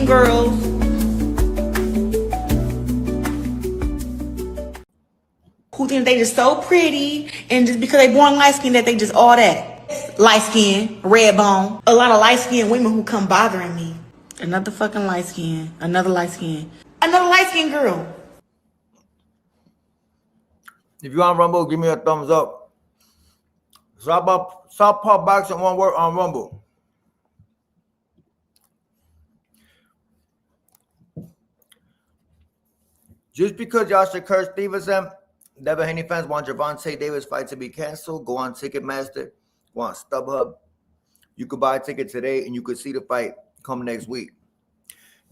light-skinned girls who think they just so pretty, and just because they born light-skinned that they just all that. Light-skinned, red bone. A lot of light-skinned women who come bothering me. Another fucking light-skinned, another light-skinned girl. If you on Rumble, give me a thumbs up. Southpaw Boxing, one word on Rumble. Just because y'all should curse Stevenson, Devin Haney fans want Gervonta Davis fight to be canceled, go on Ticketmaster, go on StubHub. You could buy a ticket today and you could see the fight come next week.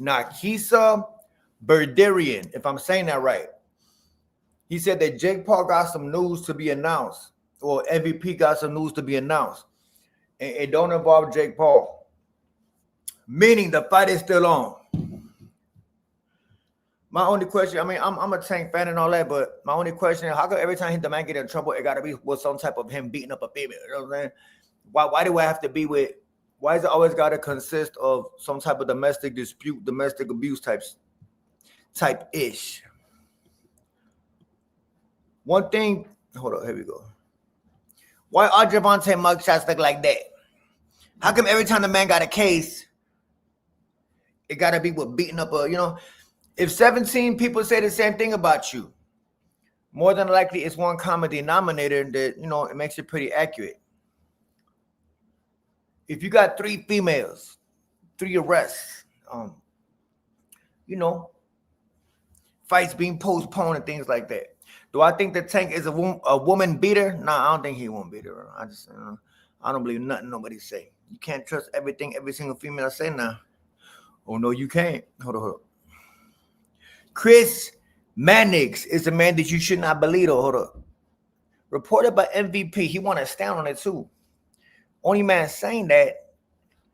Nakisa Berdarian, if I'm saying that right, he said that Jake Paul got some news to be announced, or MVP got some news to be announced. And it don't involve Jake Paul. Meaning the fight is still on. My only question, I mean, I'm a Tank fan and all that, but my only question is, how come every time the man get in trouble, it got to be with some type of him beating up a female? You know what I'm saying? Why do I have to be with, why is it always got to consist of some type of domestic dispute, domestic abuse type-ish? One thing, hold on, here we go. Why are Gervonta mugshots look like that? How come every time the man got a case, it got to be with beating up a, you know, if 17 people say the same thing about you, more than likely it's one common denominator that, you know, it makes it pretty accurate. If you got 3 females, 3 arrests, you know, fights being postponed and things like that. Do I think the Tank is a woman beater? Nah, I don't think he won't beat her. I don't believe nothing nobody say. You can't trust everything every single female say now. Oh, no, you can't. Hold on. Chris Mannix is a man that you should not believe. Hold up. Reported by MVP. He want to stand on it too. Only man saying that,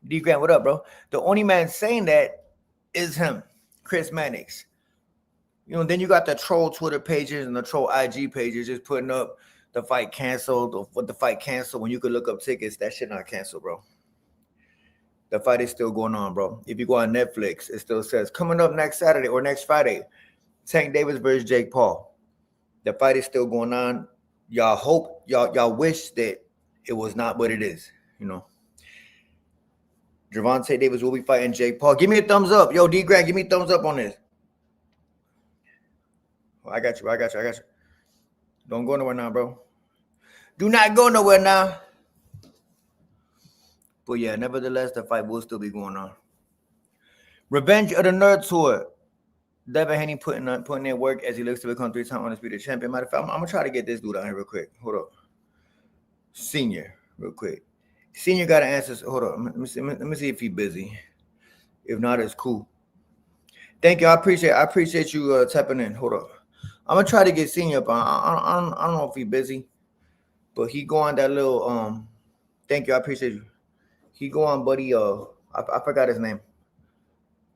D Grant, what up, bro? The only man saying that is him, Chris Mannix. You know, then you got the troll Twitter pages and the troll IG pages just putting up the fight canceled or what the fight canceled when you could look up tickets. That shit not canceled, bro. The fight is still going on, bro. If you go on Netflix, it still says coming up next Saturday or next Friday, Tank Davis versus Jake Paul. The fight is still going on. Y'all hope, y'all wish that it was not what it is, you know. Gervonta Davis will be fighting Jake Paul. Give me a thumbs up. Yo, D Grant, give me a thumbs up on this. I got you. Don't go nowhere now, bro. Do not go nowhere now. But yeah, nevertheless, the fight will still be going on. Revenge of the Nerd Tour. Devin Haney putting in work as he looks to become 3-time undisputed champion. Matter of fact, I'm gonna try to get this dude out here real quick. Hold up. Senior, real quick. Senior got to answer. Hold up. Let me see if he's busy. If not, it's cool. Thank you. I appreciate you tapping in. Hold up. I'm gonna try to get Senior up. I don't know if he's busy, but he go on that little Thank you. I appreciate you. He go on, buddy. I forgot his name.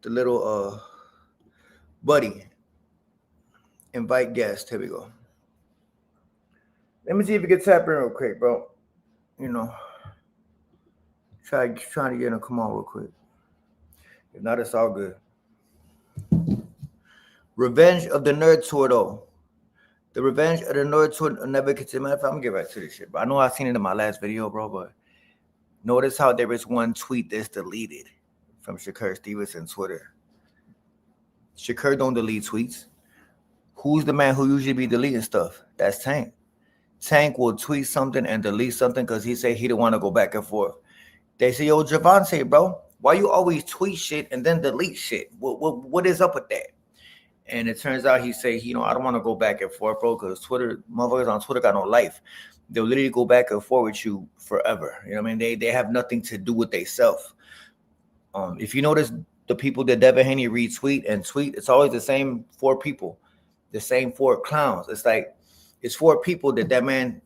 The little buddy. Invite guest. Here we go. Let me see if we can tap in real quick, bro. You know, trying to get him to come on real quick. If not, it's all good. Revenge of the Nerd Tour, though. The Revenge of the Nerd Tour never continued. Matter of fact, I'm gonna get back to this shit, but I know I've seen it in my last video, bro. But notice how there is one tweet that's deleted from Shakur Stevenson's Twitter. Shakur don't delete tweets. Who's the man who usually be deleting stuff? That's Tank. Tank will tweet something and delete something because he say he don't want to go back and forth. They say, yo, Gervonta, bro, why you always tweet shit and then delete shit? What is up with that? And it turns out he say, you know, I don't want to go back and forth, bro, because Twitter, motherfuckers on Twitter got no life. They'll literally go back and forth with you forever. You know what I mean? They have nothing to do with themselves. If you notice the people that Devin Haney retweet and tweet, it's always the same 4 people, the same 4 clowns. It's like, it's 4 people that man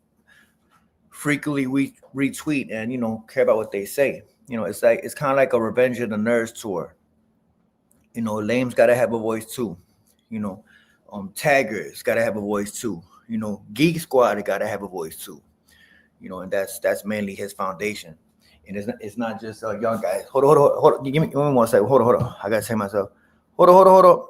frequently retweet and, you know, care about what they say. You know, it's like, it's kind of like a Revenge of the Nerds tour. You know, Lame's got to have a voice too. You know, Taggers got to have a voice too. You know, Geek Squad got to have a voice too. You know, and that's mainly his foundation. And it's not just young guys. Hold on, hold on, hold on. Give me 1 second. Hold on. I gotta say myself. Hold on.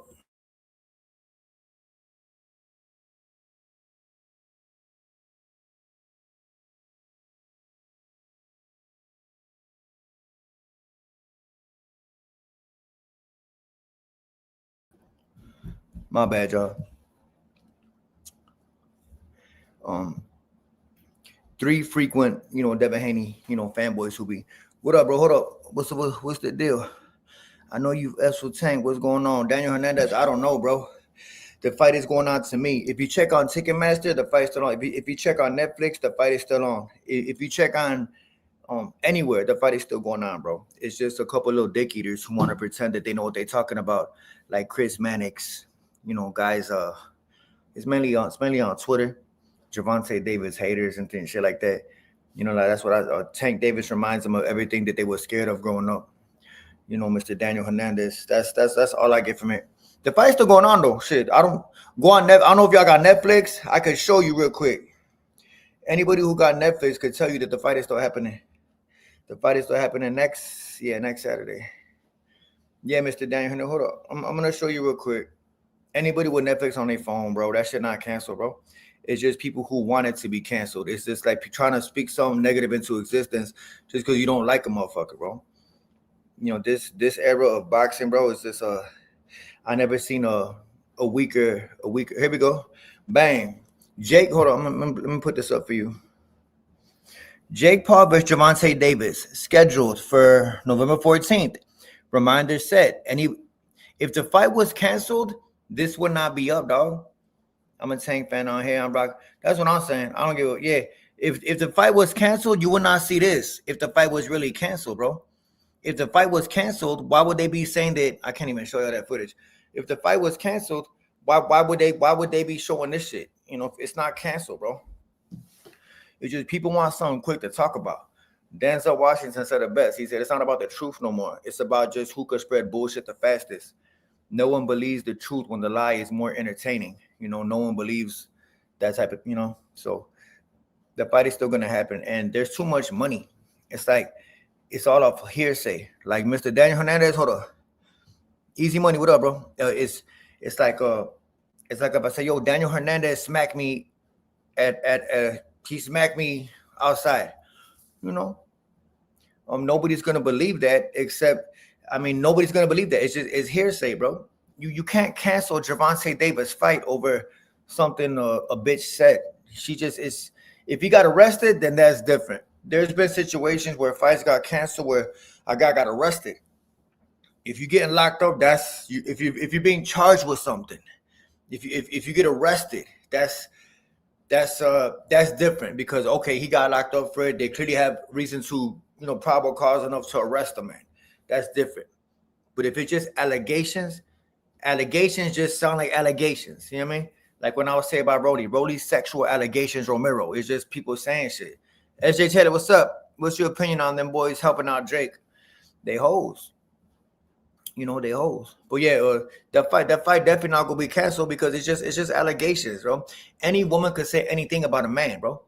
My bad, y'all. 3 frequent, Devin Haney, fanboys who be, what up, bro? Hold up. What's the deal? I know you've S with Tank. What's going on? Daniel Hernandez, I don't know, bro. The fight is going on to me. If you check on Ticketmaster, the fight's still on. If you check on Netflix, the fight is still on. If you check on anywhere, the fight is still going on, bro. It's just a couple little dick eaters who want to pretend that they know what they're talking about, like Chris Mannix, guys. It's mainly on Twitter. Gervonta Davis haters and things, shit like that. Like that's what Tank Davis reminds them of everything that they were scared of growing up. Mr. Daniel Hernandez. That's all I get from it. The fight's still going on though. Shit, I don't go on. I don't know if y'all got Netflix. I could show you real quick. Anybody who got Netflix could tell you that the fight is still happening. The fight is still happening next Saturday. Yeah, Mr. Daniel Hernandez. Hold up. I'm gonna show you real quick. Anybody with Netflix on their phone, bro, that shit not canceled, bro. It's just people who want it to be canceled. It's just like trying to speak something negative into existence just because you don't like a motherfucker, bro. This era of boxing, bro, is just I never seen a weaker. Here we go. Bang. Jake, hold on. Let me put this up for you. Jake Paul versus Gervonta Davis, scheduled for November 14th. Reminder set. If the fight was canceled, this would not be up, dog. I'm a Tank fan on here. I'm rock. That's what I'm saying. I don't give a yeah. If the fight was canceled, you would not see this. If the fight was really canceled, bro. If the fight was canceled, why would they be saying that? I can't even show you that footage. If the fight was canceled, why would they be showing this shit? If it's not canceled, bro. It's just people want something quick to talk about. Denzel Washington said it best. He said it's not about the truth no more. It's about just who could spread bullshit the fastest. No one believes the truth when the lie is more entertaining. No one believes that type of, So the fight is still going to happen. And there's too much money. It's like, it's all off hearsay. Like Mr. Daniel Hernandez, hold on. Easy money, what up, bro? It's like if I say, yo, Daniel Hernandez smacked me he smacked me outside. Nobody's gonna believe that nobody's gonna believe that. It's hearsay, bro. You can't cancel Gervonta Davis fight over something a bitch said. She just is. If he got arrested, then that's different. There's been situations where fights got canceled where a guy got arrested. If you're getting locked up, if you're being charged with something. If you get arrested, that's different because okay, he got locked up for it. They clearly have reason to probable cause enough to arrest the man. That's different. But if it's just allegations just sound like allegations. You know what I mean? Like when I was saying about Rolly's sexual allegations, Romero. It's just people saying shit. SJ Taylor, what's up? What's your opinion on them boys helping out Drake? They hoes. They hoes. But yeah, that fight definitely not gonna be canceled because it's just allegations, bro. Any woman could say anything about a man, bro.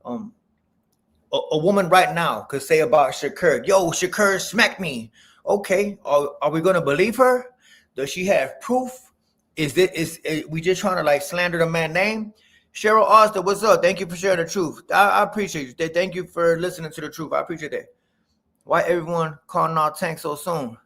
A woman right now could say about Shakur, yo, Shakur smacked me. Okay, are we gonna believe her? Does she have proof? Is we just trying to like slander the man's name? Cheryl Austin, what's up? Thank you for sharing the truth. I appreciate you. Thank you for listening to the truth. I appreciate that. Why everyone calling out Tank so soon?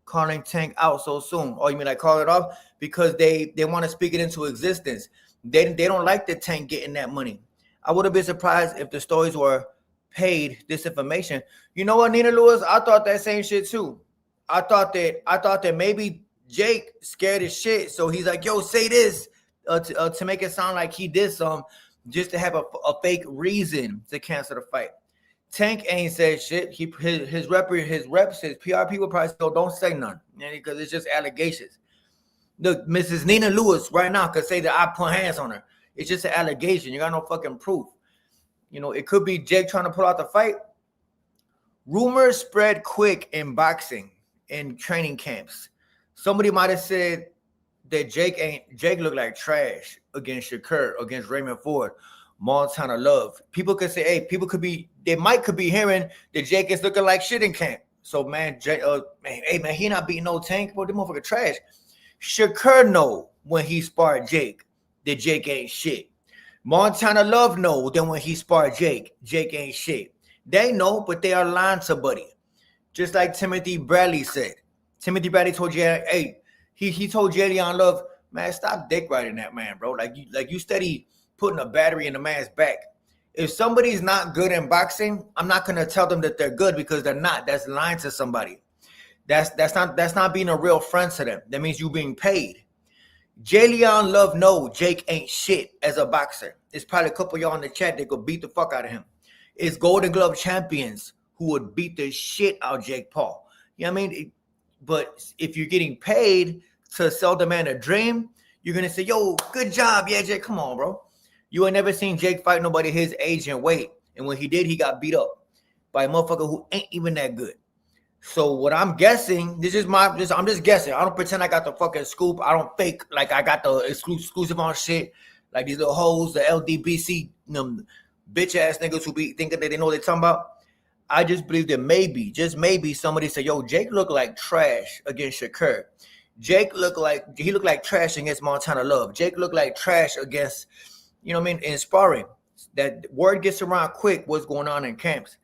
Calling Tank out so soon? Oh, you mean like call it off? Because they want to speak it into existence. They don't like the Tank getting that money. I would have been surprised if the stories were paid disinformation. You know what, Nina Lewis? I thought that same shit too. I thought that maybe Jake scared as shit, so he's like, "Yo, say this to make it sound like he did something, just to have a fake reason to cancel the fight." Tank ain't said shit. His PR people probably still don't say none, because it's just allegations. Look, Mrs. Nina Lewis right now could say that I put hands on her. It's just an allegation. You got no fucking proof. It could be Jake trying to pull out the fight. Rumors spread quick in boxing in training camps. Somebody might have said that Jake looked like trash against Shakur, against Raymond Ford. Montana Love. People could say, hey, they could be hearing that Jake is looking like shit in camp. So man, he not beating no Tank, bro. The motherfucker trash. Shakur know when he sparred Jake that Jake ain't shit. Montana Love know that when he sparred Jake ain't shit. They know, but they are lying to Buddy. Just like Timothy Bradley said. Timothy Bradley told you, hey, he told Jalen Love, man, stop dick riding that man, bro. Like you steady putting a battery in the man's back. If somebody's not good in boxing, I'm not gonna tell them that they're good because they're not. That's lying to somebody. That's not being a real friend to them. That means you being paid. Jalen Love know Jake ain't shit as a boxer. There's probably a couple of y'all in the chat that could beat the fuck out of him. It's Golden Glove champions who would beat the shit out of Jake Paul. You know what I mean? But if you're getting paid to sell the man a dream, you're going to say, yo, good job. Yeah, Jake, come on, bro. You ain't never seen Jake fight nobody his age and weight. And when he did, he got beat up by a motherfucker who ain't even that good. So what I'm guessing, I'm just guessing. I don't pretend I got the fucking scoop. I don't fake like I got the exclusive on shit. Like these little hoes, the LDBC, bitch ass niggas who be thinking that they know what they're talking about. I just believe that maybe, just maybe, somebody say, yo, Jake looked like trash against Shakur. Jake looked like trash against Montana Love. Jake looked like trash against, you know what I mean, in sparring. That word gets around quick what's going on in camps.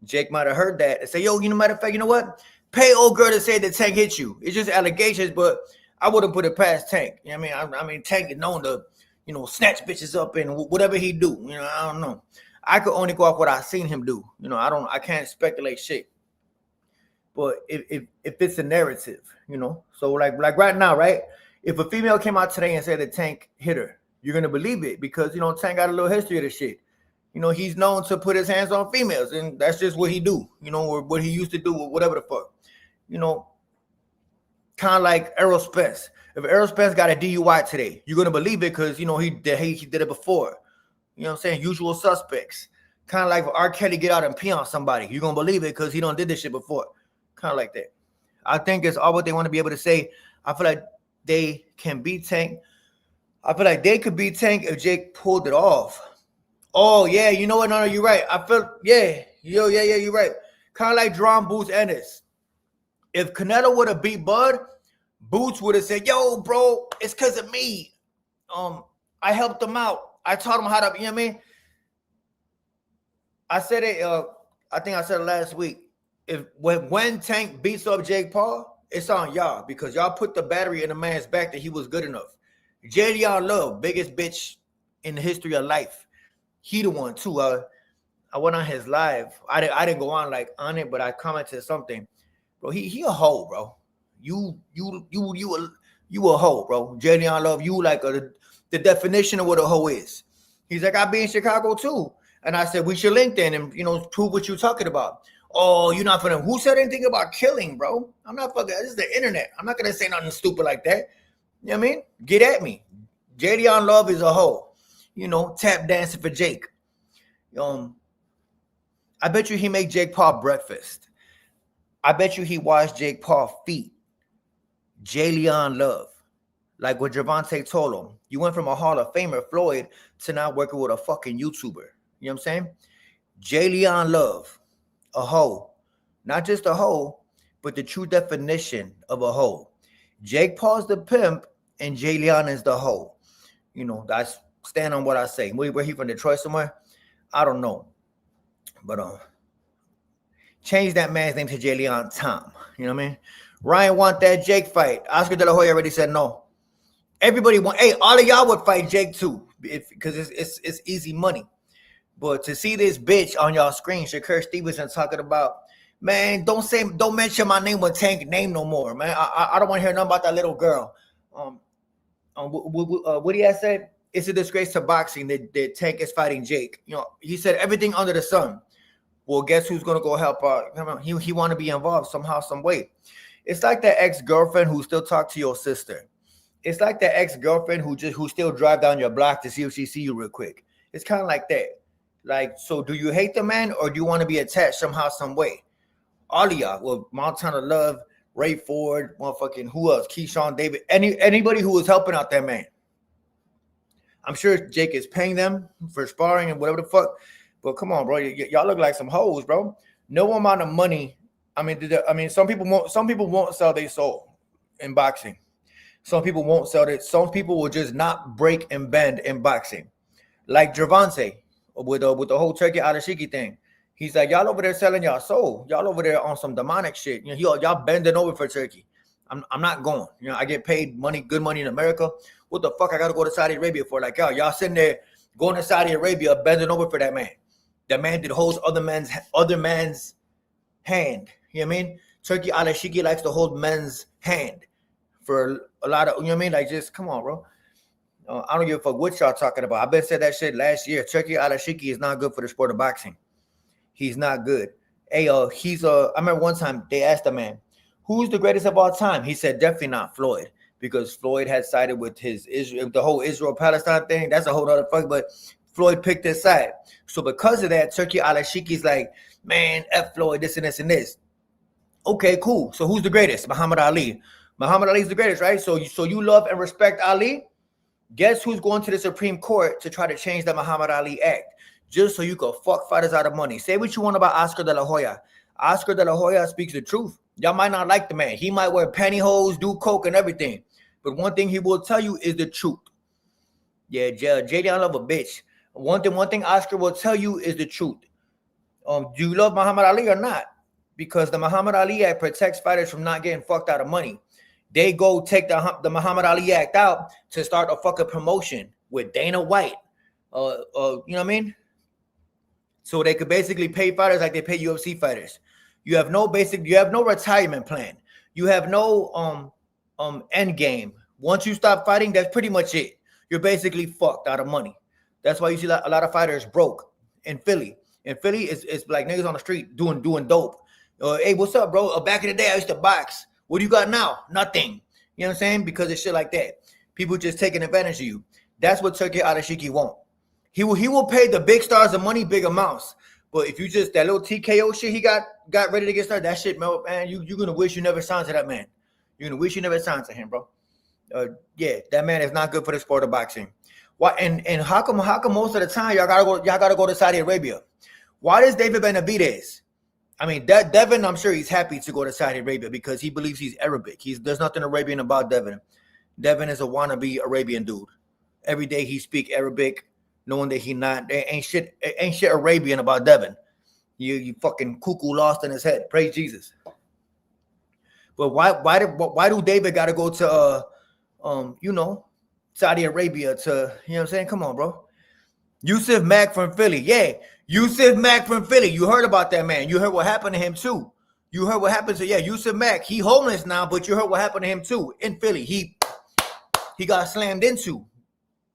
Jake might have heard that and say, yo, matter of fact, you know what? Pay old girl to say that Tank hit you. It's just allegations, but I wouldn't put it past Tank. You know what I mean? I mean, Tank is known to, snatch bitches up and whatever he do. I don't know. I could only go off what I seen him do. I can't speculate shit. But if it's a narrative, so like right now, right? If a female came out today and said that Tank hit her, you're gonna believe it because Tank got a little history of this shit. He's known to put his hands on females, and that's just what he do. Or what he used to do, or whatever the fuck. Kind of like Errol Spence. If Errol Spence got a DUI today, you're gonna believe it because he did it before. You know what I'm saying? Usual suspects. Kind of like if R. Kelly get out and pee on somebody, you're gonna believe it because he done did this shit before. Kind of like that. I think it's all what they want to be able to say. I feel like they can beat Tank. I feel like they could beat Tank if Jake pulled it off. Oh, yeah, you know what? No, you're right. Yeah, you're right. Kind of like Jerome Boots Ennis. If Canelo would have beat Bud, Boots would have said, yo, bro, it's because of me. I helped him out. I taught him how to, you know what I mean? I said it, I think I said it last week. When Tank beats up Jake Paul, it's on y'all because y'all put the battery in the man's back that he was good enough. Jalen Love, biggest bitch in the history of life. He the one too. I went on his live. I didn't go on it, but I commented something. Bro, he a hoe, bro. You a hoe, bro. Jalen Love, you like the definition of what a hoe is. He's like, I be in Chicago too. And I said, we should link then and, prove what you're talking about. Oh, you're not finna. Who said anything about killing, bro? I'm not fucking. This is the internet. I'm not going to say nothing stupid like that. You know what I mean? Get at me. Jalen Love is a hoe. Tap dancing for Jake. I bet you he make Jake Paul breakfast. I bet you he washed Jake Paul feet. Jalen Love. Like what Gervonta told him. You went from a Hall of Famer, Floyd, to now working with a fucking YouTuber. You know what I'm saying? Jalen Love. A hoe. Not just a hoe, but the true definition of a hoe. Jake Paul's the pimp, and Jalen is the hoe. I stand on what I say. Where he from, Detroit somewhere? I don't know. But change that man's name to Jalen Tom. You know what I mean? Ryan want that Jake fight. Oscar De La Hoya already said no. Everybody want. Hey, all of y'all would fight Jake too, because it's easy money. But to see this bitch on y'all screen, Shakur Stevenson talking about, man, don't mention my name with Tank name no more, man. I don't want to hear nothing about that little girl. What he has said, it's a disgrace to boxing that Tank is fighting Jake. He said everything under the sun. Well, guess who's gonna go help out? He want to be involved somehow, some way. It's like that ex-girlfriend who still talk to your sister. It's like that ex-girlfriend who still drive down your block to see if she see you real quick. It's kind of like that. Like, so do you hate the man or do you want to be attached somehow, some way? All of y'all. Well, Montana Love, Ray Ford, motherfucking who else? Keyshawn Davis. Anybody who was helping out that man. I'm sure Jake is paying them for sparring and whatever the fuck. But come on, bro, y'all look like some hoes, bro. No amount of money. I mean, some people won't sell their soul in boxing. Some people won't sell it. Some people will just not break and bend in boxing, like Gervonta with the whole Turki Alalshikh thing. He's like, y'all over there selling y'all soul. Y'all over there on some demonic shit. You know, y'all bending over for Turkey. I'm not going. You know, I get paid money, good money in America. What the fuck I gotta go to Saudi Arabia for? Like, y'all sitting there going to Saudi Arabia, bending over for that man. That man did hold other man's hand. You know what I mean? Turki Alalshikh likes to hold men's hand for a lot of, you know what I mean? Like, just come on, bro. I don't give a fuck what y'all talking about. I've been said that shit last year. Turki Alalshikh is not good for the sport of boxing. He's not good. Hey, I remember one time they asked the man, who's the greatest of all time? He said definitely not Floyd, because Floyd had sided with the whole Israel-Palestine thing. That's a whole other fuck, but Floyd picked his side. So because of that, Turki Alalshikh is like, man, F Floyd, this and this and this. Okay, cool. So who's the greatest? Muhammad Ali. Muhammad Ali is the greatest, right? So you love and respect Ali? Guess who's going to the Supreme Court to try to change the Muhammad Ali Act? Just so you can fuck fighters out of money. Say what you want about Oscar de la Hoya. Oscar de la Hoya speaks the truth. Y'all might not like the man. He might wear pantyhose, do coke and everything. But one thing he will tell you is the truth. Yeah, JD, I love a bitch. One thing Oscar will tell you is the truth. Do you love Muhammad Ali or not? Because the Muhammad Ali Act protects fighters from not getting fucked out of money. They go take the Muhammad Ali Act out to start a fucking promotion with Dana White. You know what I mean? So they could basically pay fighters like they pay UFC fighters. You have no retirement plan. You have no end game. Once you stop fighting, that's pretty much it. You're basically fucked out of money. That's why you see a lot of fighters broke in Philly. In Philly, it's like niggas on the street doing dope. Hey, what's up, bro? Back in the day, I used to box. What do you got now? Nothing. You know what I'm saying? Because it's shit like that. People just taking advantage of you. That's what Turki Alalshikh won't. He will pay the big stars the money, big amounts. But if you just, that little TKO shit he got ready to get started, that shit, man, you're going to wish you never signed to that man. You're going to wish you never signed to him, bro. Yeah, that man is not good for the sport of boxing. Why? And how come most of the time y'all gotta go to Saudi Arabia? Why does David Benavidez? I mean, Devin, I'm sure he's happy to go to Saudi Arabia because he believes he's Arabic. There's nothing Arabian about Devin. Devin is a wannabe Arabian dude. Every day he speak Arabic, knowing that he not. There ain't shit Arabian about Devin. You fucking cuckoo lost in his head. Praise Jesus. But why do David got to go to Saudi Arabia to, you know what I'm saying? Come on, bro. Yusuf Mack from Philly. Yeah, Yusuf Mack from Philly. You heard about that man. You heard what happened to him too. You heard what happened to, Yusuf Mack. He homeless now, but you heard what happened to him too in Philly. He got slammed into.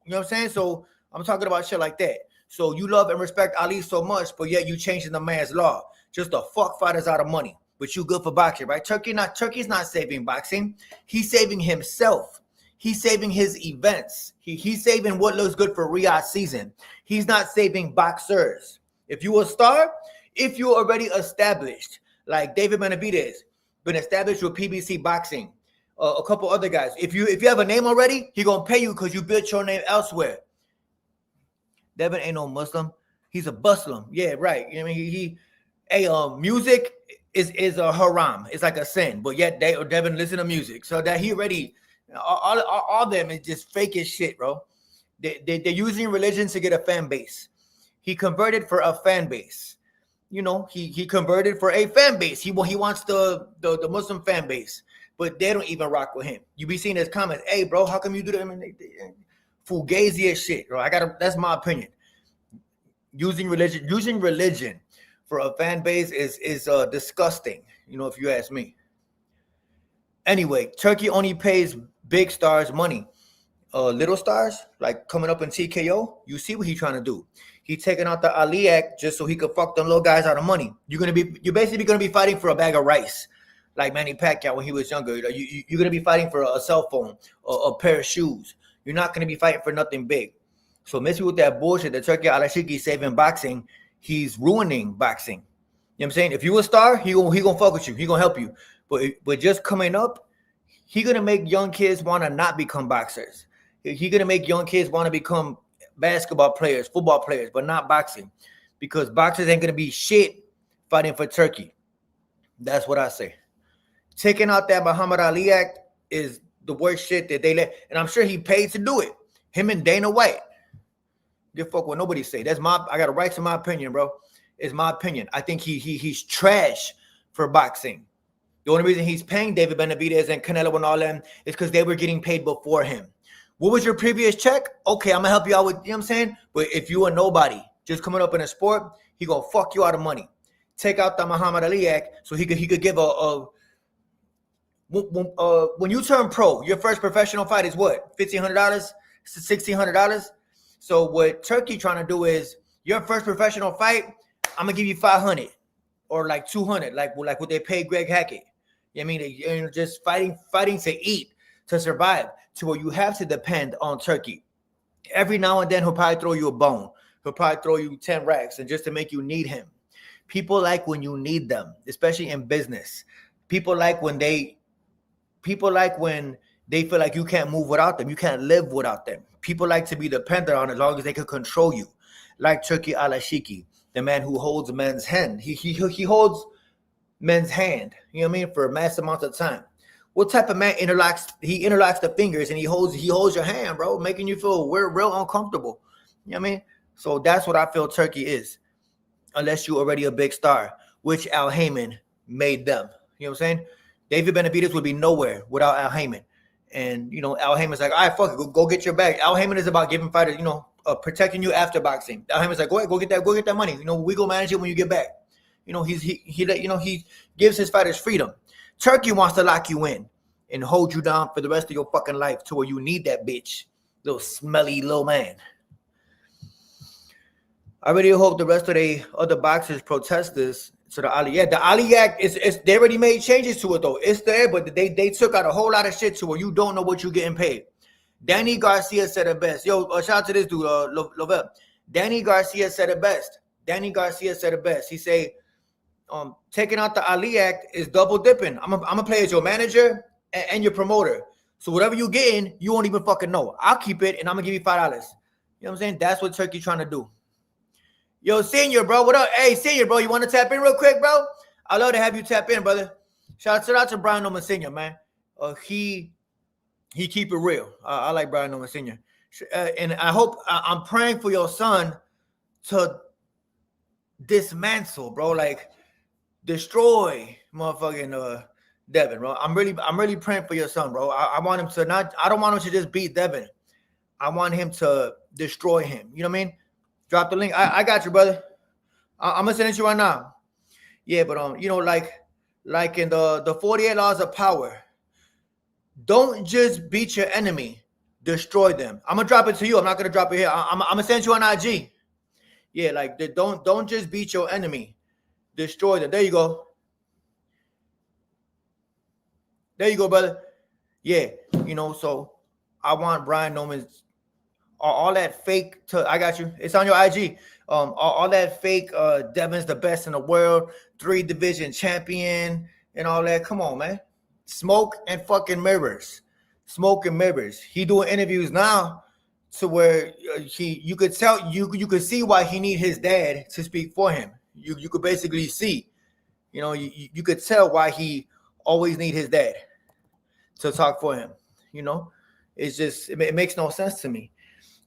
You know what I'm saying? So I'm talking about shit like that. So you love and respect Ali so much, but yet you changing the man's law just to fuck fighters out of money. But you good for boxing, right? Turkey's not saving boxing. He's saving himself. He's saving his events. He's saving what looks good for Riyadh season. He's not saving boxers. If you a star, if you're already established, like David Benavidez, been established with PBC Boxing, a couple other guys. If you have a name already, he gonna pay you because you built your name elsewhere. Devin ain't no Muslim. He's a Muslim. Yeah, right. You know what I mean? Music is a haram. It's like a sin. But yet Devin listen to music. So that he already, all of them is just fake as shit, bro. They're using religion to get a fan base. He converted for a fan base. You know, he converted for a fan base. He wants the Muslim fan base. But they don't even rock with him. You be seeing his comments, hey, bro, how come you do that? I mean, fugazi as shit, bro. That's my opinion. Using religion for a fan base is disgusting, you know, if you ask me. Anyway, Turkey only pays big stars money. Little stars, like coming up in TKO, you see what he's trying to do. He taking out the Ali Act just so he could fuck them little guys out of money. You're basically gonna be fighting for a bag of rice. Like Manny Pacquiao when he was younger. You're going to be fighting for a cell phone or a pair of shoes. You're not going to be fighting for nothing big. So messing with that bullshit that Turki Alalshikh is saving boxing, he's ruining boxing. You know what I'm saying? If you a star, he gonna fuck with you. He gonna help you. But just coming up, he going to make young kids want to not become boxers. He's gonna make young kids want to become basketball players, football players, but not boxing, because boxers ain't gonna be shit fighting for Turkey. That's what I say. Taking out that Muhammad Ali Act is the worst shit that they let, and I'm sure he paid to do it. Him and Dana White. Give fuck what nobody say. I got a right to my opinion, bro. It's my opinion. I think he's trash for boxing. The only reason he's paying David Benavidez and Canelo and all them is because they were getting paid before him. What was your previous check? Okay, I'm gonna help you out with, you know what I'm saying? But if you a nobody just coming up in a sport, he gonna fuck you out of money. Take out the Muhammad Ali Act so he could give when you turn pro, your first professional fight is what? $1,500, $1,600. So what Turkey trying to do is your first professional fight, I'm gonna give you 500 or like 200, like what they paid Greg Hackett. You know what I mean? You're just fighting to eat, to survive, to where you have to depend on Turkey. Every now and then he'll probably throw you a bone. He'll probably throw you 10 racks, and just to make you need him. People like when you need them, especially in business. People like when they feel like you can't move without them. You can't live without them. People like to be dependent on as long as they can control you. Like Turki Alalshikh, the man who holds men's hand. He holds men's hand, you know what I mean, for mass amounts of time. What type of man interlocks the fingers and he holds your hand, bro, making you feel real uncomfortable. You know what I mean? So that's what I feel Turkey is. Unless you're already a big star, which Al Heyman made them. You know what I'm saying? David Benavidez would be nowhere without Al Heyman. And, you know, Al Heyman's like, all right, fuck it, go get your bag. Al Heyman is about giving fighters, you know, protecting you after boxing. Al Heyman's like, go ahead, go get that money. You know, we go manage it when you get back. You know, he gives his fighters freedom. Turkey wants to lock you in and hold you down for the rest of your fucking life to where you need that bitch, little smelly little man. I really hope the rest of the other boxers protest this. So the Ali Act is they already made changes to it though. It's there, but they took out a whole lot of shit to where you don't know what you're getting paid. Danny Garcia said it best. Yo, shout out to this dude, Lovell. Danny Garcia said it best. He say, taking out the Ali Act is double dipping. I'm gonna play as your manager and your promoter. So whatever you getting, you won't even fucking know. I'll keep it and I'm gonna give you $5. You know what I'm saying? That's what Turkey trying to do. Yo, Senior, bro, what up? Hey, Senior, bro, you want to tap in real quick, bro? I'd love to have you tap in, brother. Shout out to Brian Norman Senior, man. He keep it real. I like Brian Norman Senior. And I'm praying for your son to dismantle, bro, like destroy motherfucking Devin, bro. I'm really praying for your son, bro. I want him to I don't want him to just beat Devin. I want him to destroy him. You know what I mean? Drop the link. I got you, brother. I'm gonna send it to you right now. Yeah, but you know, like in the 48 laws of power, don't just beat your enemy, destroy them. I'm gonna drop it to you. I'm not gonna drop it here. I'm gonna send you on IG. Yeah, like don't just beat your enemy, destroy them. There you go. There you go, brother. Yeah, you know, so I want Brian Norman's all that fake I got you. It's on your IG. All that fake Devin's the best in the world, 3-division champion and all that. Come on, man. Smoke and fucking mirrors. Smoke and mirrors. He doing interviews now to where you could tell you could see why he need his dad to speak for him. You could basically see, you know, you could tell why he always need his dad to talk for him. You know, it's just it makes no sense to me.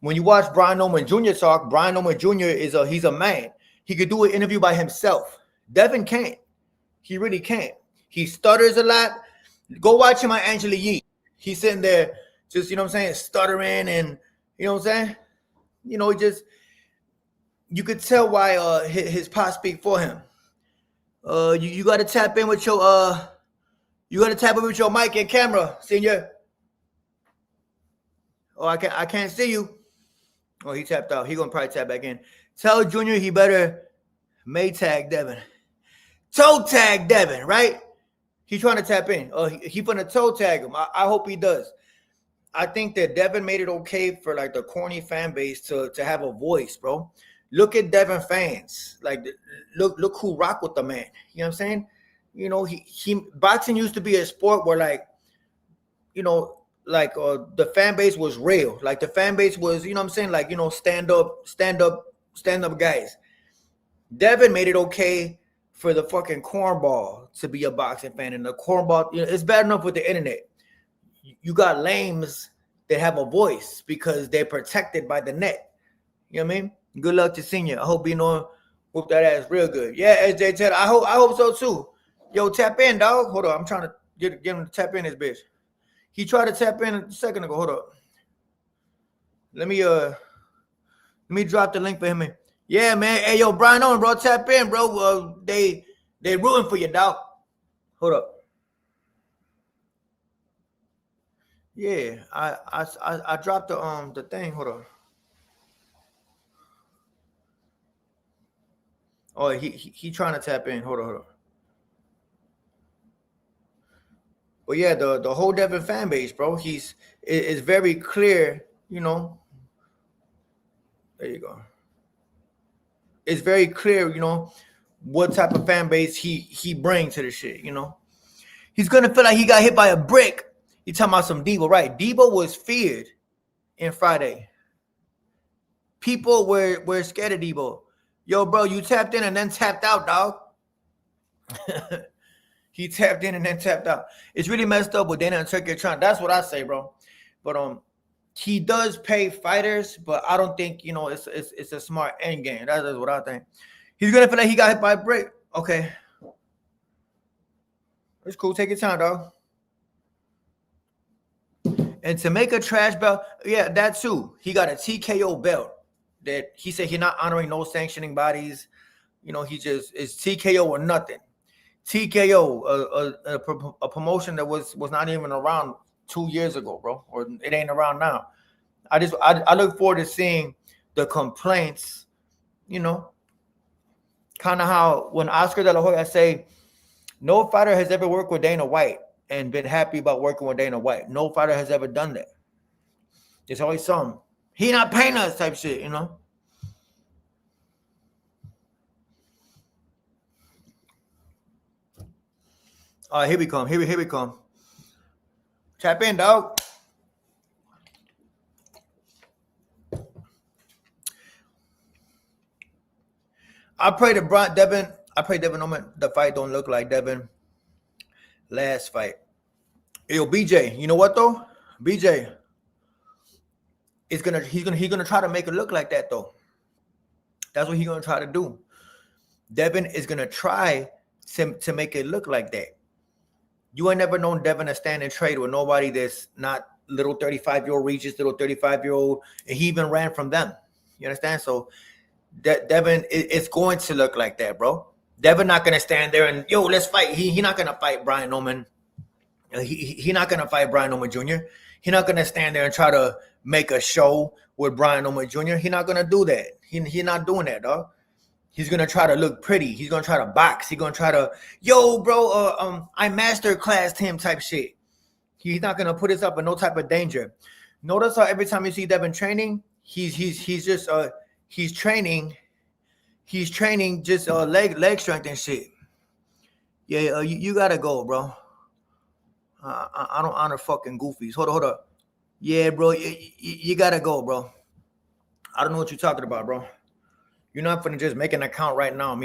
When you watch Brian Norman Jr. talk, Brian Norman Jr. he's a man. He could do an interview by himself. Devin can't. He really can't. He stutters a lot. Go watch him on Angela Yee. He's sitting there just, you know what I'm saying, stuttering and, you know what I'm saying? You know, you could tell why his pop speak for him. You got to tap in with your mic and camera, Senior. Oh, I can't see you. Oh, he tapped out. He gonna probably tap back in. Tell Junior he better May tag Devin. Toe tag Devin, right? He trying to tap in. He gonna toe tag him. I hope he does. I think that Devin made it okay for like the corny fan base to have a voice, bro. Look at Devin fans. Like look who rock with the man. You know what I'm saying? You know, he boxing used to be a sport where like, you know, the fan base was real. Like the fan base was, you know what I'm saying? Like, you know, stand up guys. Devin made it okay for the fucking cornball to be a boxing fan, and the cornball, you know, it's bad enough with the internet. You got lames that have a voice because they're protected by the net. You know what I mean? Good luck to Senior. I hope you know whoop that ass real good. Yeah, SJ Ted. I hope so too. Yo, tap in, dog. Hold on. I'm trying to get him to tap in this bitch. He tried to tap in a second ago. Hold up. Let me drop the link for him. Yeah, man. Hey, yo, Brian Owen, bro, tap in, bro. They rooting for you, dog. Hold up. Yeah, I dropped the thing. Hold on. Oh, he trying to tap in. Hold on. But yeah, the whole Devin fan base, bro. It's very clear, you know. There you go. It's very clear, you know, what type of fan base he brings to the shit, you know. He's gonna feel like he got hit by a brick. You talking about some Debo, right? Debo was feared in Friday. People were scared of Debo. Yo, bro, you tapped in and then tapped out, dog. He tapped in and then tapped out. It's really messed up with Dana and Turki Alalshikh. That's what I say, bro. But he does pay fighters, but I don't think, you know, it's a smart end game. That is what I think. He's gonna feel like he got hit by a brick. Okay. It's cool. Take your time, dog. And to make a trash belt, yeah, that too. He got a TKO belt that he said he's not honoring no sanctioning bodies. You know, he just is TKO or nothing. TKO, a promotion that was not even around 2 years ago, bro, or it ain't around now. I look forward to seeing the complaints, you know, kind of how when Oscar De La Hoya say no fighter has ever worked with Dana White and been happy about working with Dana White. No fighter has ever done that. There's always some. He not paying us type shit, you know. All right, here we come. Here we come. Tap in, dog. I pray Devin the fight don't look like Devin last fight. Yo, BJ, you know what though? BJ is he's gonna try to make it look like that though. That's what he's gonna try to do. Devin is gonna try to make it look like that. You ain't never known Devin to stand and trade with nobody that's not little 35-year-old Regis, little 35-year-old, and he even ran from them. You understand? So Devin, it's going to look like that, bro. Devin not gonna stand there and yo, let's fight. He not gonna fight Brian Oman. He not gonna fight Brian Oman Jr. He not gonna stand there and try to make a show with Brian Oman Jr. He not gonna do that. He not doing that, dog. He's gonna try to look pretty. He's gonna try to box. He's gonna try to, yo, bro, I master classed him type shit. He's not gonna put us up in no type of danger. Notice how every time you see Devin training, he's training just leg strength and shit. Yeah, you gotta go, bro. I don't honor fucking goofies. Hold up. Yeah, bro, you gotta go, bro. I don't know what you're talking about, bro. You're not gonna just make an account right now.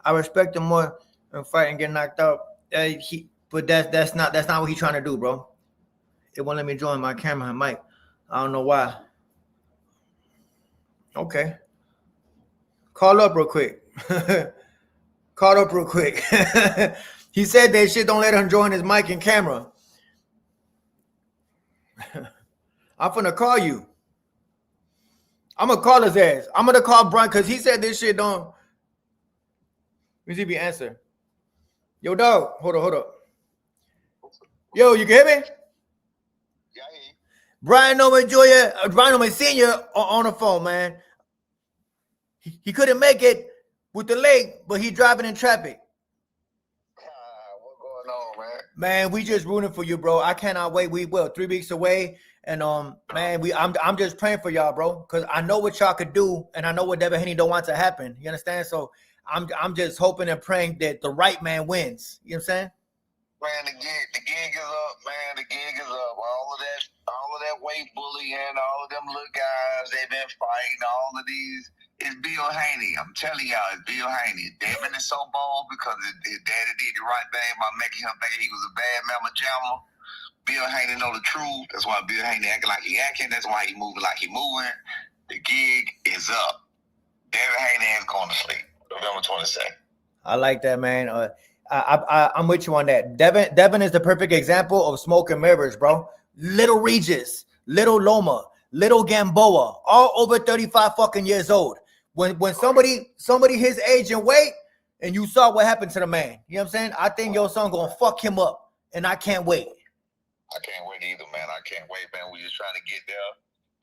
I respect him more and fight and get knocked out. But that's not what he's trying to do, bro. It won't let me join my camera and mic. I don't know why. Okay. Call up real quick. He said that shit don't let him join his mic and camera. I'm finna call you. I'm gonna call his ass. I'm gonna call Brian because he said this shit don't. Let me see if he answer. Yo, dog. Hold up. Yo, you can hear me? Yeah, I hear you. Brian Oman Senior on the phone, man. He couldn't make it with the leg, but he driving in traffic. What's going on, man? Man, we just rooting for you, bro. I cannot wait. We will 3 weeks away, and man, I'm just praying for y'all, bro, because I know what y'all could do, and I know what Devin Haney don't want to happen. You understand? So I'm just hoping and praying that the right man wins. You know what I'm saying? man, the gig is up, man. The gig is up. All of that weight bullying, all of them little guys, they've been fighting. All of these. It's Bill Haney. I'm telling y'all, it's Bill Haney. Devin is so bold because his daddy did the right thing by making him think he was a bad mama jamma. Bill Haney know the truth. That's why Bill Haney acting like he acting. That's why he moving like he moving. The gig is up. Devin Haney is going to sleep. November 22nd. I like that, man. I'm with you on that. Devin is the perfect example of smoke and mirrors, bro. Little Regis, little Loma, little Gamboa, all over 35 fucking years old. When somebody his age and weight, and you saw what happened to the man, you know what I'm saying? I think your son gonna fuck him up, and I can't wait. I can't wait either, man. I can't wait, man. We just trying to get there.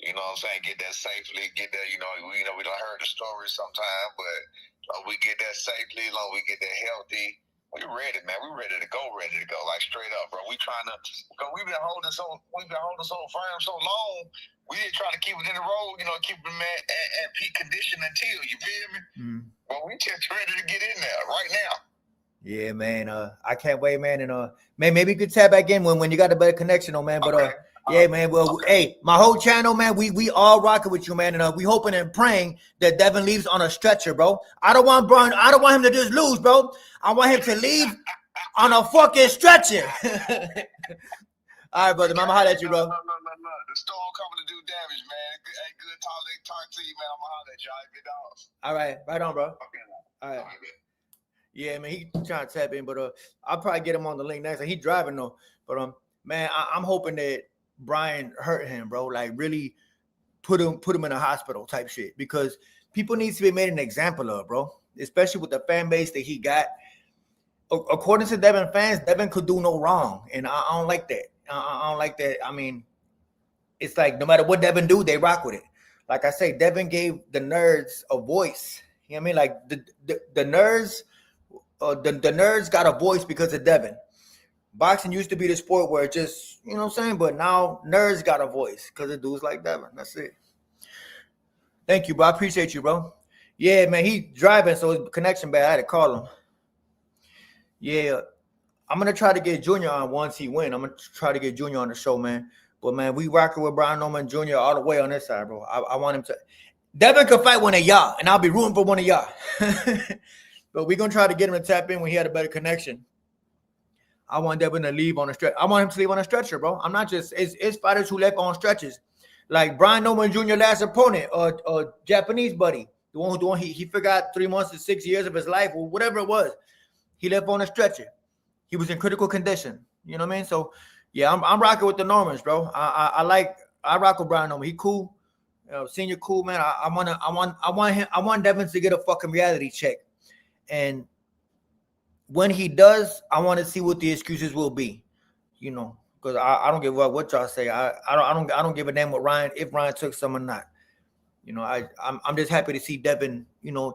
You know what I'm saying? Get there safely. Get there. We don't heard the story sometimes, but we get there safely. Long we get there healthy. We ready, man. We ready to go. Like straight up, bro. We trying to, because we've been holding so firm so long. We just trying to keep it in the road. Keep them at peak condition until, you feel me? But we just ready to get in there right now. Yeah, man. I can't wait, man. And man, maybe you could tap back in when you got a better connection, man. But okay. Yeah, man. Well, hey, my whole channel, man, we all rocking with you, man, and we hoping and praying that Devin leaves on a stretcher, bro. I don't want him to just lose, bro. I want him to leave on a fucking stretcher. All right, brother. Mama holler at you, bro. No. The storm coming to do damage, man. Hey, good talk to you, man. I'm gonna holler at y'all. Good dogs. All right, right on, bro. Okay. All right. Yeah, man, he trying to tap in, but I'll probably get him on the link next. He driving though, but man, I'm hoping that Brian hurt him, bro. Like really put him in a hospital type shit, because people need to be made an example of, bro. Especially with the fan base that he got. According to Devin fans, Devin could do no wrong, and I don't like that. I don't like that. I mean, it's like no matter what Devin do, they rock with it. Like I say, Devin gave the nerds a voice. You know what I mean? Like the nerds. The nerds got a voice because of Devin. Boxing used to be the sport where it just, you know what I'm saying? But now nerds got a voice because of dudes like Devin. That's it. Thank you, bro. I appreciate you, bro. Yeah, man, he driving, so his connection bad. I had to call him. Yeah, I'm going to try to get Junior on once he win. I'm going to try to get Junior on the show, man. But, man, we rocking with Brian Norman Jr. all the way on this side, bro. I want him to. Devin could fight one of y'all, and I'll be rooting for one of y'all. But we're going to try to get him to tap in when he had a better connection. I want Devin to leave on a stretch. I want him to leave on a stretcher, bro. I'm not just – it's fighters who left on stretches. Like Brian Norman Jr. last opponent, or Japanese buddy, the one he forgot 3 months to 6 years of his life or whatever it was. He left on a stretcher. He was in critical condition. You know what I mean? So, yeah, I'm rocking with the Normans, bro. I rock with Brian Norman. He cool. Senior cool, man. I want Devin to get a fucking reality check. And when he does, I want to see what the excuses will be, because I don't give a fuck what y'all say. I don't give a damn what Ryan, if Ryan took some or not. I'm just happy to see Devin,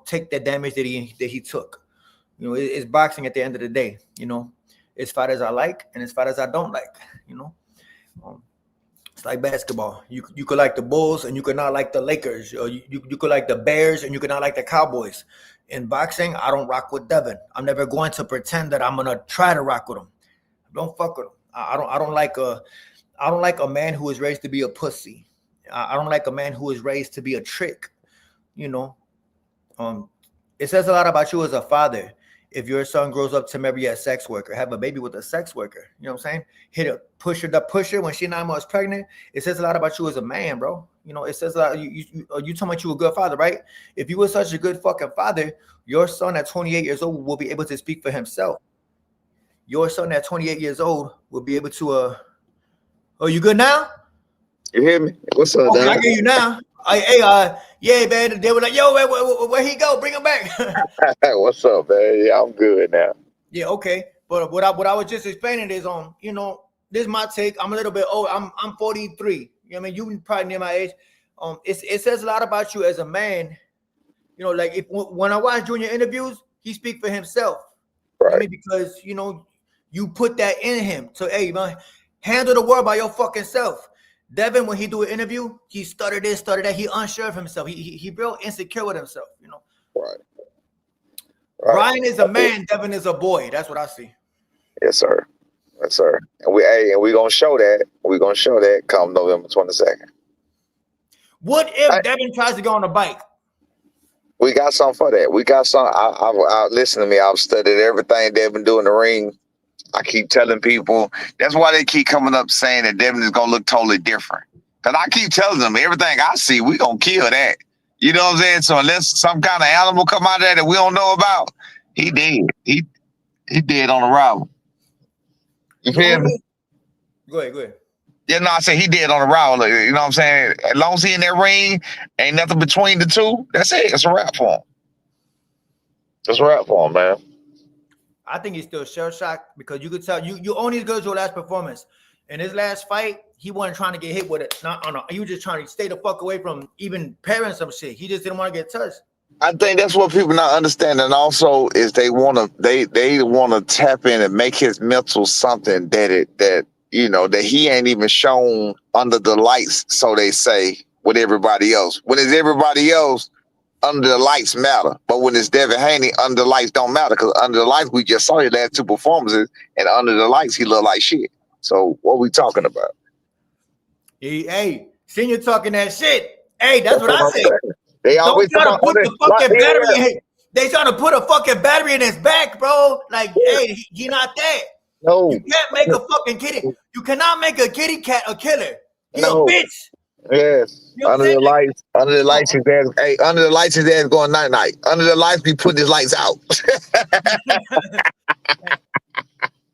take the damage that he took. It's boxing at the end of the day. It's fighters I like and it's fighters I don't like. It's like basketball. You could like the Bulls and you could not like the Lakers, or you could like the Bears and you could not like the Cowboys. In boxing, I don't rock with Devin. I'm never going to pretend that I'm gonna try to rock with him. Don't fuck with him. I don't like a man who is raised to be a pussy. I don't like a man who is raised to be a trick. It says a lot about you as a father if your son grows up to marry a sex worker, have a baby with a sex worker. You know what I'm saying? Push her when she's 9 months pregnant. It says a lot about you as a man, bro. It says a lot. You talking about you a good father, right? If you were such a good fucking father, your son at 28 years old will be able to speak for himself. Your son at 28 years old will be able to. Oh, you good now? You hear me? What's up, okay, Dad? I hear you now. Yeah, man. They were like, yo, where he go? Bring him back. What's up, man? Yeah, I'm good now. Yeah, okay. But what I was just explaining is this is my take. I'm a little bit old. I'm 43. I mean, you probably near my age. It says a lot about you as a man. Like when I watch Junior interviews, he speaks for himself. Right. I mean, because you put that in him. So hey, man, handle the world by your fucking self. Devin, when he do an interview, he stuttered this, stuttered that. He unsure of himself. He real insecure with himself. Right. Brian is a man. Devin is a boy. That's what I see. Yes, sir. Yes, sir. And we gonna show that. We gonna show that come November 22nd. What if Devin tries to go on a bike? We got something for that. We got some. I listen to me. I've studied everything Devin do in the ring. I keep telling people that's why they keep coming up saying that Devin is gonna look totally different. Cause I keep telling them everything I see, we gonna kill that. You know what I'm saying? So unless some kind of animal come out of there that we don't know about, he dead. He dead on arrival. You feel me? Go ahead. Yeah, no, I say he dead on arrival. You know what I'm saying? As long as he in that ring, ain't nothing between the two. That's it. It's a wrap for him. It's a wrap for him, man. I think he's still shell shocked because you could tell you only go to your last performance. In his last fight, he wasn't trying to get hit with it. He was just trying to stay the fuck away from even parrying some shit. He just didn't want to get touched. I think that's what people not understanding. Also, is they want to tap in and make his mental something that he ain't even shown under the lights. So they say with everybody else. When it's everybody else, under the lights matter. But when it's Devin Haney, under the lights don't matter because under the lights we just saw his last two performances, and under the lights he looked like shit. So what we talking about? Hey, senior talking that shit. Hey, that's what I say. They always try to put the fucking battery in. They trying to put a fucking battery in his back, bro. Like, hey, he not that. No, you can't make a fucking kitty. You cannot make a kitty cat a killer. He a bitch. Yes. You know under the lights, his ass. Hey, under the lights, his ass going night night. Under the lights, we put his lights out.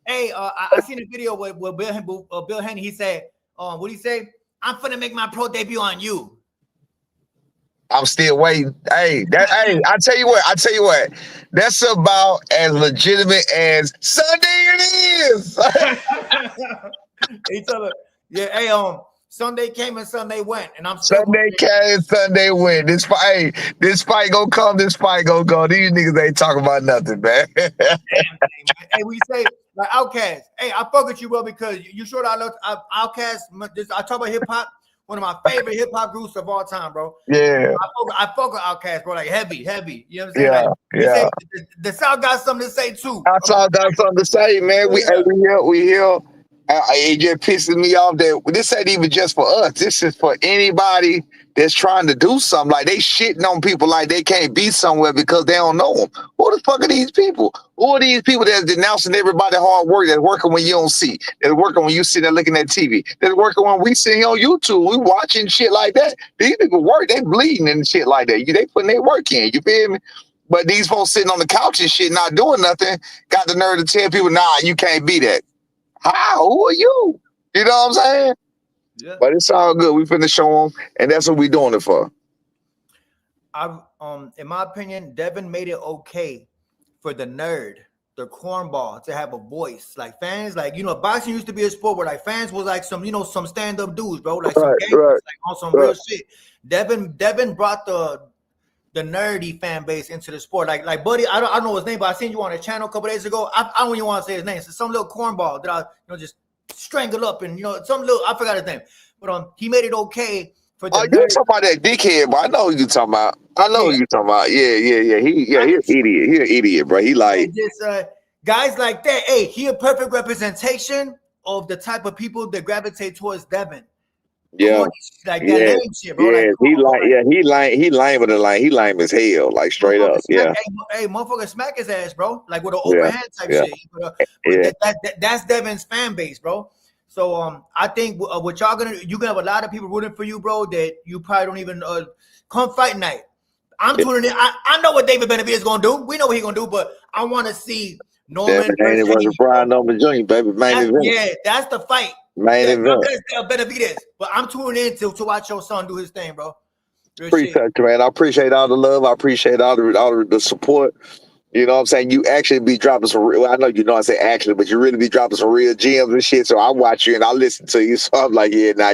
Hey, I seen a video with Bill Haney. He said, what he say? I'm finna make my pro debut on you. I'm still waiting. Hey, I tell you what. That's about as legitimate as Sunday it is. He told her, yeah, hey, Sunday came and Sunday went, and I'm Sunday came, Sunday went. This fight gonna come. This fight gonna go. These niggas ain't talking about nothing, man. Hey, we say like Outkast. Hey, I fuck with you, bro, because you sure I love Outkast. I talk about hip hop. One of my favorite hip hop groups of all time, bro. Yeah, I fuck with Outkast, bro. Like heavy. You know what I'm saying? Yeah, like, yeah. Say, the South got something to say too. Outside got something to say, man. We here. It just pisses me off that this ain't even just for us. This is for anybody that's trying to do something. Like they shitting on people like they can't be somewhere because they don't know them. Who the fuck are these people? Who are these people that's denouncing everybody hard work, that's working when you don't see, that's working when you sit there looking at TV, that's working when we sitting on YouTube, we watching shit like that. These people work, they bleeding and shit like that. They putting their work in, you feel me? But these folks sitting on the couch and shit, not doing nothing, got the nerve to tell people, nah, you can't be that. How? Who are you? You know what I'm saying? Yeah. But it's all good. We finna show them, and that's what we doing it for. In my opinion, Devin made it okay for the nerd, the cornball, to have a voice. Like fans, like boxing used to be a sport where like fans was like some stand-up dudes, bro. Like some gangsters, like on some real shit. Devin brought the nerdy fan base into the sport. Like Buddy, I don't know his name, but I seen you on a channel a couple days ago. I don't even want to say his name. So some little cornball that I just strangle up and some little, I forgot his name. But he made it okay for the you talking about that dickhead, bro. I know who you talking about. Yeah. He an idiot. He an idiot, bro. He like just guys like that. Hey, he a perfect representation of the type of people that gravitate towards Devin. Yeah, like that lame shit, bro. Yeah, he lame with the line. He lame as hell, like straight up. Yeah. Hey, motherfucker, smack his ass, bro. Like with an overhand type shit. That's Devin's fan base, bro. So I think what you're gonna have a lot of people rooting for you, bro. That you probably don't even come fight night. I'm tuning in. I know what David Benavidez gonna do. We know what he's gonna do, but I want to see Norman versus Brian Norman Jr. Baby, that's the fight. Benavidez, but I'm tuning in to watch your son do his thing, bro. Appreciate you, man. I appreciate all the love. I appreciate all the support. You know what I'm saying? You actually be dropping some real, I know I say actually, but you really be dropping some real gems and shit. So I watch you and I listen to you. So I'm like, yeah, now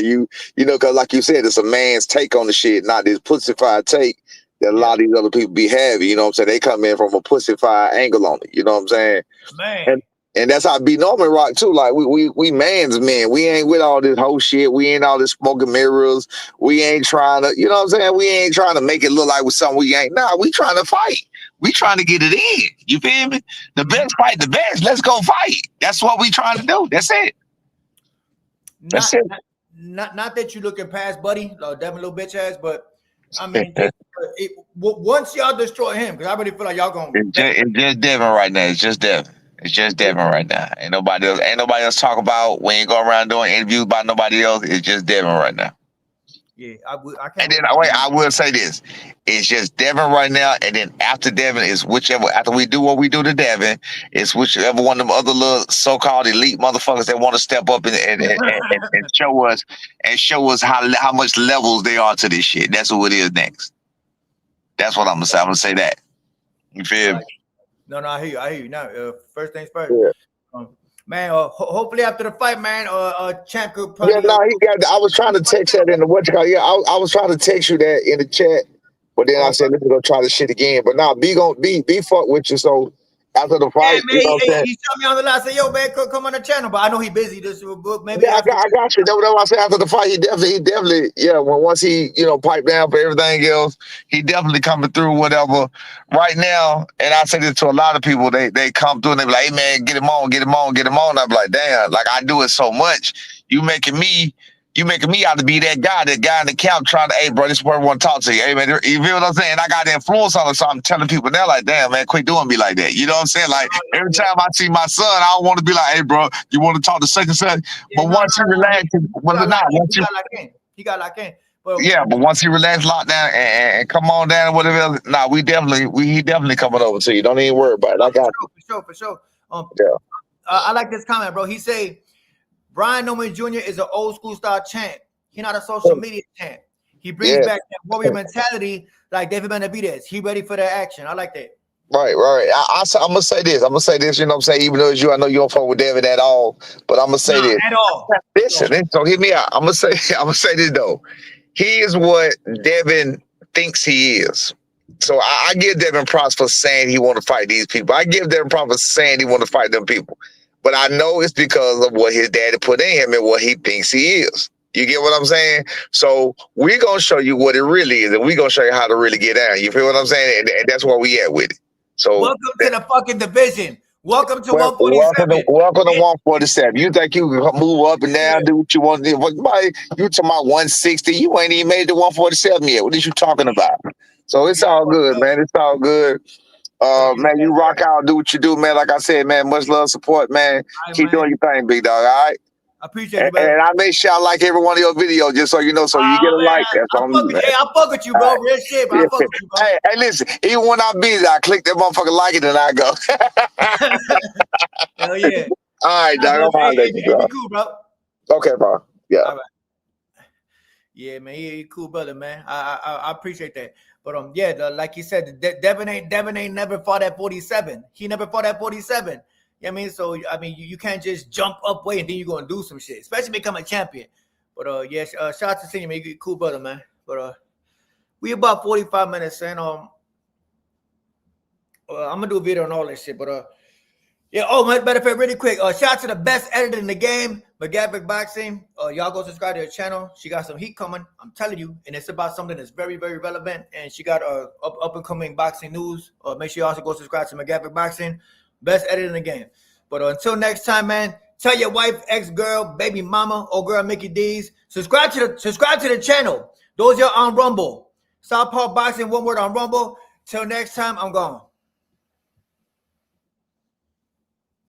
because like you said, it's a man's take on the shit, not this pussified take that a lot of these other people be having. You know what I'm saying? They come in from a pussified angle on it. You know what I'm saying? Man. And that's how B Norman rock too. Like we man's men. We ain't with all this whole shit. We ain't all this smoking mirrors. We ain't trying to, you know what I'm saying? We ain't trying to make it look like we're something we ain't. Nah, we trying to fight. We trying to get it in. You feel me? The best fight the best. Let's go fight. That's what we trying to do. That's it. That's it. Not that you looking past Buddy, Devin little bitch ass, but I mean, just, once y'all destroy him, because I really feel like y'all gonna. It's just Devin right now. It's just Devin. It's just Devin right now. Ain't nobody else. Ain't nobody else talk about. We ain't go around doing interviews by nobody else. It's just Devin right now. Yeah, I can't. And then I will say this: it's just Devin right now, and then after Devin is whichever. After we do what we do to Devin, it's whichever one of them other little so-called elite motherfuckers that want to step up and show us how much levels they are to this shit. That's who it is next. That's what I'm gonna say. I'm gonna say that. You feel me? No, I hear you. Now, first things first. Yeah. Man, hopefully after the fight, man, Champ could probably. Yeah, no, he got. I was trying to text that in the what you call. Yeah, I was trying to text you that in the chat, but then I said let me go try the shit again. But now be fuck with you. So after the fight, yeah, man, he shot me on the line. Said, "Yo, man, come on the channel." But I know he busy. This maybe. Yeah, I got you. That's what I said. After the fight, he definitely, yeah. Once he, pipe down for everything else, he definitely coming through. Whatever. Right now, and I say this to a lot of people, they come through and they be like, "Hey man, get him on." I'm like, damn, like I do it so much. You making me out to be that guy in the camp trying to, hey bro, this is where I want to talk to you. Hey man, you feel what I'm saying? I got the influence on it, so I'm telling people they're like, damn man, quit doing me like that. You know what I'm saying? Like every time I see my son, I don't want to be like, hey bro, you want to talk to such and such? But once he relaxed, he got locked in. But once he relaxed, locked down, and come on down, whatever else, he definitely coming over to you. Don't even worry about it. I got for sure. I like this comment, bro. He say Brian Norman Jr. is an old school style champ. He not a social media champ. He brings back that warrior mentality like David Benavidez. He ready for that action. I like that. Right. I'm gonna say this. You know what I'm saying? Even though I know you don't fuck with Devin at all, but I'm gonna say this. At all. Listen, so hear me out. I'm gonna say this though. He is what Devin thinks he is. So I give Devin props for saying he want to fight these people. I give Devin props for saying he want to fight them people. But I know it's because of what his daddy put in him and what he thinks he is. You get what I'm saying? So we're going to show you what it really is, and we're going to show you how to really get down. You feel what I'm saying? And that's where we at with it. So welcome to the fucking division. Welcome to 147. Welcome to 147. You think you can move up and down, do what you want to do? You talking about 160. You ain't even made it to 147 yet. What are you talking about? So it's all good, man. It's all good. Man, you rock out, do what you do, man. Like I said, man, much love, support, man. Keep doing your thing, big dog. All right. I appreciate it, man. And I make sure I like every one of your videos, just so you know, so you get a like. That's on me, man. Hey, I fuck with you, bro. Real shit, bro. I fuck with you, bro. Hey, listen, even when I'm busy, I click that motherfucker like it and I go. Hell yeah. All right, dog. Hey, cool, bro. Okay, bro. Yeah. All right. Yeah, man. He cool brother, man. I appreciate that. But like you said, Devin ain't never fought at 47. He never fought at 47. You know what I mean? So I mean, you can't just jump up way and then you're gonna do some shit, especially become a champion. But shout out to Senior, man. You cool brother, man. But we about 45 minutes in. I'm gonna do a video on all that shit. But matter of fact, really quick. Shout out to the best editor in the game, McGavick Boxing. Y'all go subscribe to her channel. She got some heat coming. I'm telling you, and it's about something that's very, very relevant. And she got up and coming boxing news. Make sure you also go subscribe to McGavick Boxing, best editor in the game. But until next time, man. Tell your wife, ex-girl, baby mama, or girl Mickey D's. Subscribe to the channel. Those are on Rumble. Southpaw Boxing, one word on Rumble. Till next time, I'm gone.